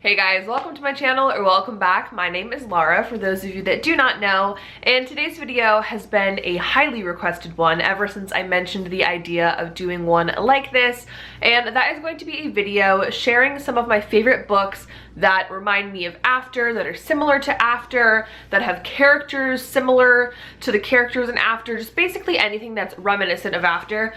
Hey guys, welcome to my channel, or welcome back. My name is Laura, for those of you that do not know, and today's video has been a highly requested one ever since I mentioned the idea of doing one like this, and that is going to be a video sharing some of my favorite books that remind me of After, that are similar to After, that have characters similar to the characters in After, just basically anything that's reminiscent of After.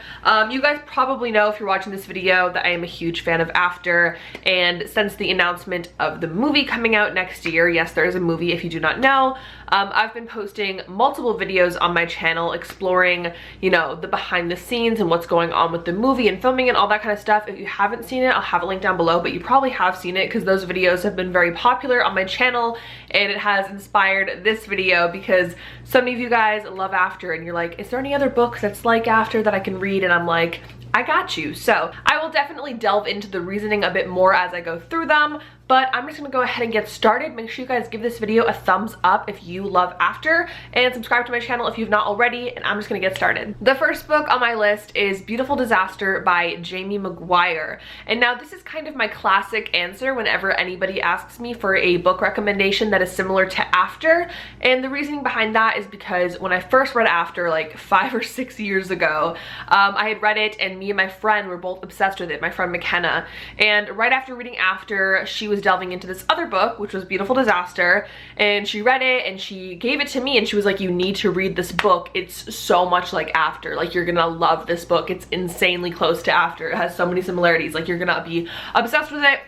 You guys probably know, if you're watching this video, that I am a huge fan of After, and since the announcement of the movie coming out next year, yes, there is a movie if you do not know, I've been posting multiple videos on my channel exploring, you know, the behind the scenes and what's going on with the movie and filming and all that kind of stuff. If you haven't seen it, I'll have a link down below, but you probably have seen it because those videos have been very popular on my channel, and it has inspired this video because so many of you guys love After and you're like, is there any other book that's like After that I can read? And I'm like, I got you. So I will definitely delve into the reasoning a bit more as I go through them, but I'm just gonna go ahead and get started. Make sure you guys give this video a thumbs up if you love After, and subscribe to my channel if you've not already, and I'm just gonna get started. The first book on my list is Beautiful Disaster by Jamie Maguire. And now this is kind of my classic answer whenever anybody asks me for a book recommendation that is similar to After, and the reasoning behind that is because when I first read After like 5 or 6 years ago, I had read it and me and my friend were both obsessed with it, my friend McKenna, and right after reading After, she was delving into this other book, which was Beautiful Disaster, and she read it and she gave it to me and she was like, you need to read this book. It's so much like After. Like, you're gonna love this book. It's insanely close to After. It has so many similarities. Like, you're gonna be obsessed with it.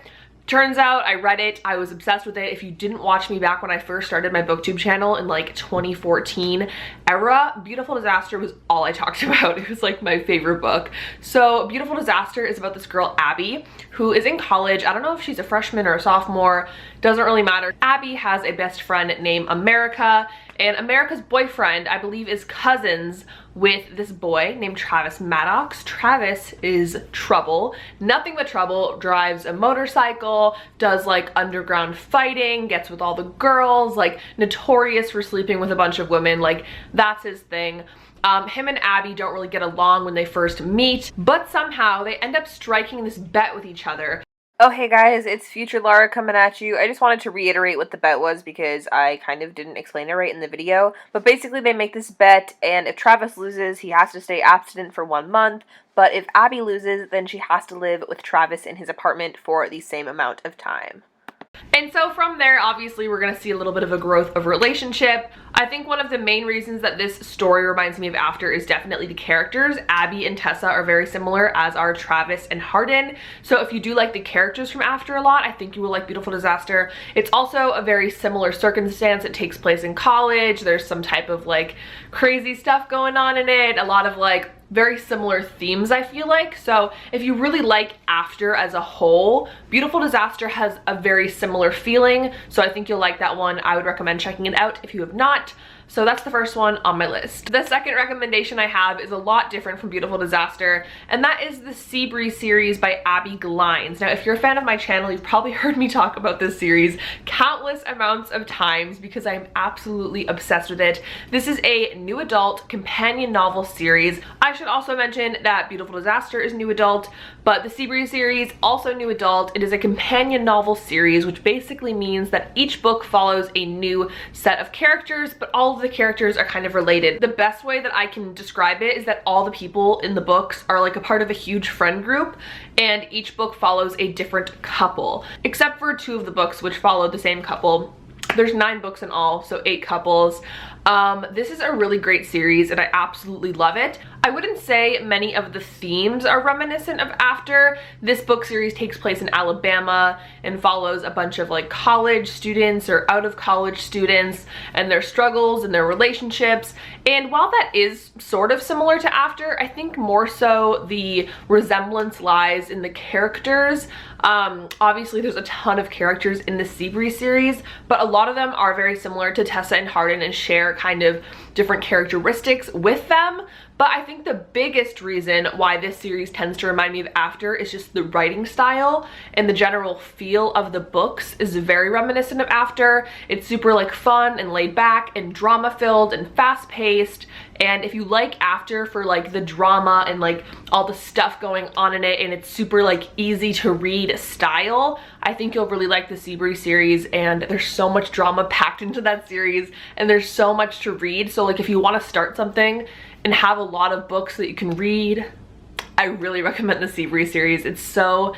Turns out I read it, I was obsessed with it. If you didn't watch me back when I first started my booktube channel in like 2014 era, Beautiful Disaster was all I talked about. It was like my favorite book. So Beautiful Disaster is about this girl Abby who is in college. I don't know if she's a freshman or a sophomore, doesn't really matter. Abby has a best friend named America, and America's boyfriend, I believe, is cousins with this boy named Travis Maddox. Travis is trouble, nothing but trouble, drives a motorcycle, does like underground fighting, gets with all the girls, like notorious for sleeping with a bunch of women. Like, that's his thing. Him and Abby don't really get along when they first meet, but somehow they end up striking this bet with each other. Oh, hey guys, it's future Laura coming at you. I just wanted to reiterate what the bet was because I kind of didn't explain it right in the video. But basically they make this bet, and if Travis loses, he has to stay abstinent for 1 month. But if Abby loses, then she has to live with Travis in his apartment for the same amount of time. And so from there, obviously, we're going to see a little bit of a growth of relationship. I think one of the main reasons that this story reminds me of After is definitely the characters. Abby and Tessa are very similar, as are Travis and Hardin. So if you do like the characters from After a lot, I think you will like Beautiful Disaster. It's also a very similar circumstance. It takes place in college. There's some type of like crazy stuff going on in it. A lot of like very similar themes, I feel like. So if you really like After as a whole, Beautiful Disaster has a very similar feeling. So I think you'll like that one. I would recommend checking it out if you have not. So that's the first one on my list. The second recommendation I have is a lot different from Beautiful Disaster, and that is the Seabreeze series by Abby Glines. Now, if you're a fan of my channel, you've probably heard me talk about this series countless amounts of times because I'm absolutely obsessed with it. This is a new adult companion novel series. I should also mention that Beautiful Disaster is new adult, but the Seabreeze series, also new adult. It is a companion novel series, which basically means that each book follows a new set of characters, but all of the characters are kind of related. The best way that I can describe it is that all the people in the books are like a part of a huge friend group, and each book follows a different couple, except for 2 of the books which follow the same couple. There's 9 books in all, so 8 couples. This is a really great series and I absolutely love it. I wouldn't say many of the themes are reminiscent of After. This book series takes place in Alabama and follows a bunch of like college students or out of college students and their struggles and their relationships. And while that is sort of similar to After, I think more so the resemblance lies in the characters. Obviously there's a ton of characters in the Seabreeze series, but a lot of them are very similar to Tessa and Hardin and share kind of different characteristics with them. But I think the biggest reason why this series tends to remind me of After is just the writing style, and the general feel of the books is very reminiscent of After. It's super like fun and laid back and drama filled and fast paced, And if you like After for like the drama and like all the stuff going on in it, and it's super like easy to read style, I think you'll really like the Seabury series. And there's so much drama packed into that series, and there's so much to read. So like if you want to start something and have a lot of books that you can read, I really recommend the Seabury series. It's so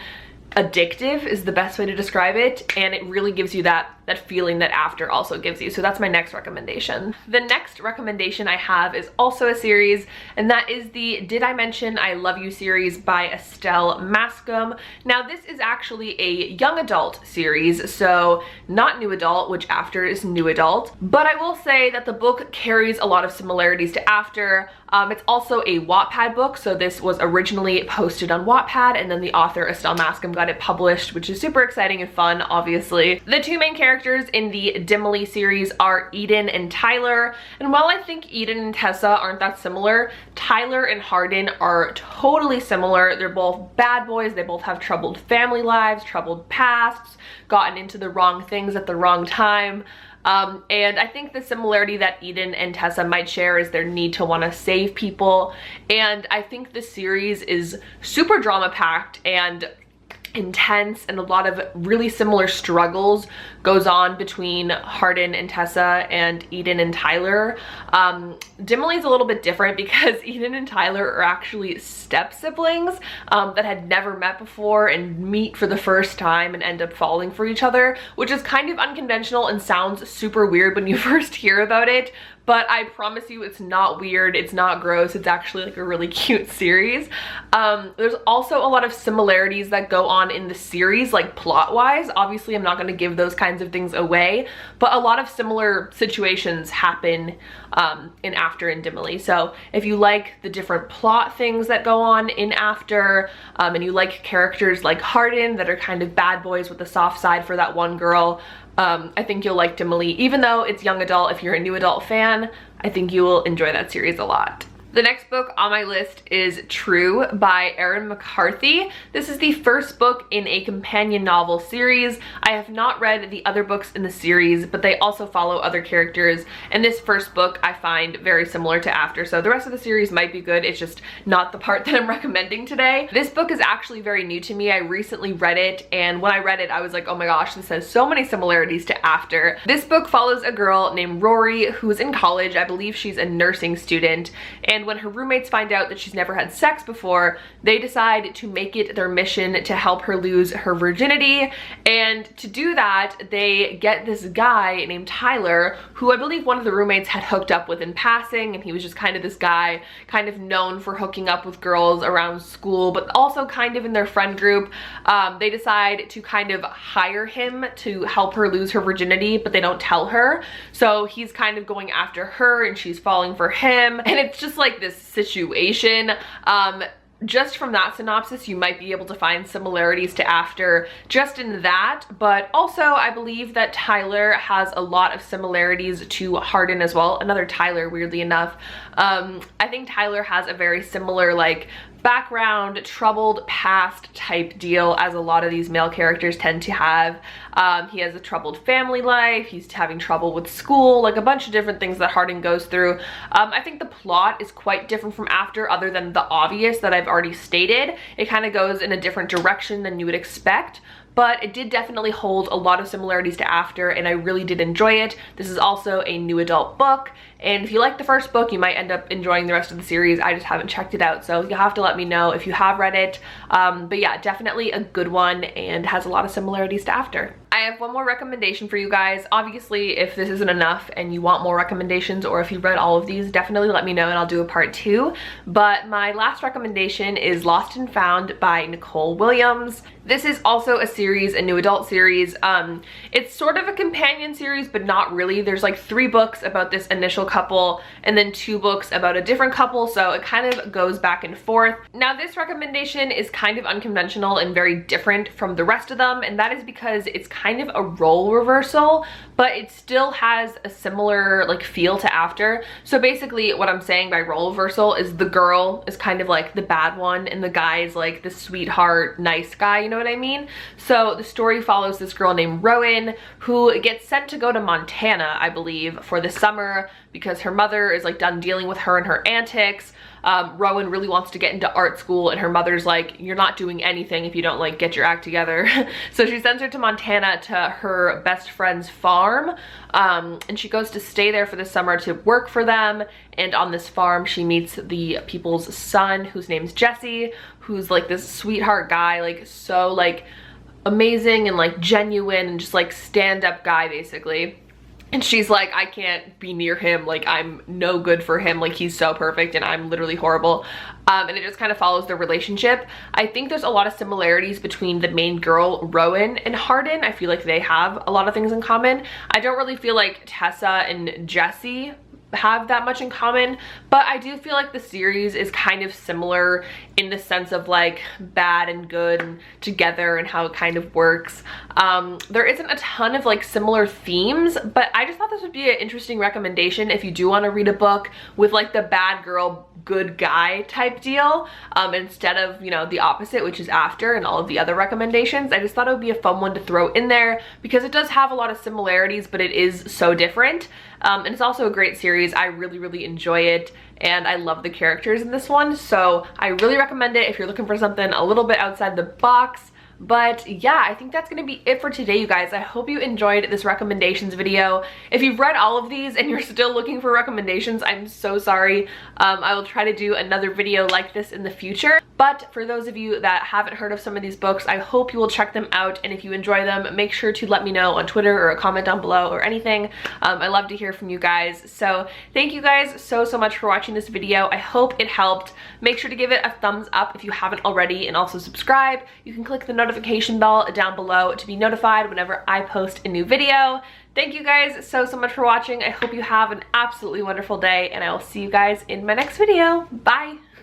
addictive is the best way to describe it, and it really gives you that feeling that After also gives you. So that's my next recommendation. The next recommendation I have is also a series, and that is the Did I Mention I Love You series by Estelle Mascom. Now this is actually a young adult series, so not new adult, which After is new adult, but I will say that the book carries a lot of similarities to After. It's also a Wattpad book, so this was originally posted on Wattpad, and then the author Estelle Mascom got it published, which is super exciting and fun, obviously. The two main characters in the Dimily series are Eden and Tyler, and while I think Eden and Tessa aren't that similar, Tyler and Hardin are totally similar. They're both bad boys, they both have troubled family lives, troubled pasts, gotten into the wrong things at the wrong time. And I think the similarity that Eden and Tessa might share is their need to want to save people. And I think the series is super drama packed and intense, and a lot of really similar struggles goes on between Hardin and Tessa and Eden and Tyler. Dimily is a little bit different because Eden and Tyler are actually step siblings that had never met before and meet for the first time and end up falling for each other, which is kind of unconventional and sounds super weird when you first hear about it. But I promise you it's not weird, it's not gross, it's actually like a really cute series. There's also a lot of similarities that go on in the series, like plot-wise. Obviously I'm not going to give those kinds of things away, but a lot of similar situations happen in After and Dimily. So if you like the different plot things that go on in After, and you like characters like Hardin that are kind of bad boys with a soft side for that one girl, I think you'll like Dimily. Even though it's young adult, if you're a new adult fan, I think you will enjoy that series a lot. The next book on my list is True by Erin McCarthy. This is the first book in a companion novel series. I have not read the other books in the series, but they also follow other characters, and this first book I find very similar to After, so the rest of the series might be good. It's just not the part that I'm recommending today. This book is actually very new to me. I recently read it, and when I read it I was like, oh my gosh, this has so many similarities to After. This book follows a girl named Rory who's in college. I believe she's a nursing student, and when her roommates find out that she's never had sex before, they decide to make it their mission to help her lose her virginity. And to do that, they get this guy named Tyler, who I believe one of the roommates had hooked up with in passing, and he was just kind of this guy, kind of known for hooking up with girls around school, but also kind of in their friend group. They decide to kind of hire him to help her lose her virginity, but they don't tell her. So he's kind of going after her, and she's falling for him, and it's just like this situation. Just from that synopsis, you might be able to find similarities to After just in that, but also I believe that Tyler has a lot of similarities to Hardin as well. Another Tyler, weirdly enough. I think Tyler has a very similar like background, troubled past type deal as a lot of these male characters tend to have. He has a troubled family life, he's having trouble with school, like a bunch of different things that Hardin goes through. I think the plot is quite different from After, other than the obvious that I've already stated. It kind of goes in a different direction than you would expect, but it did definitely hold a lot of similarities to After, and I really did enjoy it. This is also a new adult book, and if you like the first book, you might end up enjoying the rest of the series. I just haven't checked it out, so you'll have to let me know if you have read it. But yeah, definitely a good one and has a lot of similarities to After. I have one more recommendation for you guys. Obviously, if this isn't enough and you want more recommendations, or if you've read all of these, definitely let me know and I'll do a part 2. But my last recommendation is Lost and Found by Nicole Williams. This is also a series, a new adult series. It's sort of a companion series, but not really. There's like 3 books about this initial couple and then 2 books about a different couple, so it kind of goes back and forth. Now this recommendation is kind of unconventional and very different from the rest of them, and that is because it's kind of a role reversal, but it still has a similar like feel to After. So basically what I'm saying by role reversal is the girl is kind of like the bad one and the guy is like the sweetheart, nice guy, you know what I mean? So the story follows this girl named Rowan who gets sent to go to Montana, I believe, for the summer because her mother is like done dealing with her and her antics. Rowan really wants to get into art school and her mother's like, you're not doing anything if you don't like get your act together. So she sends her to Montana to her best friend's farm, and she goes to stay there for the summer to work for them. And on this farm she meets the people's son, whose name's Jesse, who's like this sweetheart guy, like so like amazing and like genuine and just like stand-up guy basically. And she's like, I can't be near him, like I'm no good for him, like he's so perfect and I'm literally horrible. And it just kind of follows their relationship. I think there's a lot of similarities between the main girl, Rowan, and Hardin. I feel like they have a lot of things in common. I don't really feel like Tessa and Jesse have that much in common, but I do feel like the series is kind of similar in the sense of like bad and good and together and how it kind of works. There isn't a ton of like similar themes, but I just thought this would be an interesting recommendation if you do want to read a book with like the bad girl, good guy type deal, instead of, you know, the opposite, which is After and all of the other recommendations. I just thought it would be a fun one to throw in there because it does have a lot of similarities, but it is so different. And it's also a great series. I really enjoy it and I love the characters in this one, so I really recommend it if you're looking for something a little bit outside the box. But yeah, I think that's gonna be it for today, you guys. I hope you enjoyed this recommendations video. If you've read all of these and you're still looking for recommendations, I'm so sorry. I will try to do another video like this in the future. But for those of you that haven't heard of some of these books, I hope you will check them out. And if you enjoy them, make sure to let me know on Twitter or a comment down below or anything. I love to hear from you guys. So thank you guys so much for watching this video. I hope it helped. Make sure to give it a thumbs up if you haven't already, and also subscribe. You can click the notification bell down below to be notified whenever I post a new video. Thank you guys so much for watching. I hope you have an absolutely wonderful day, and I will see you guys in my next video. Bye!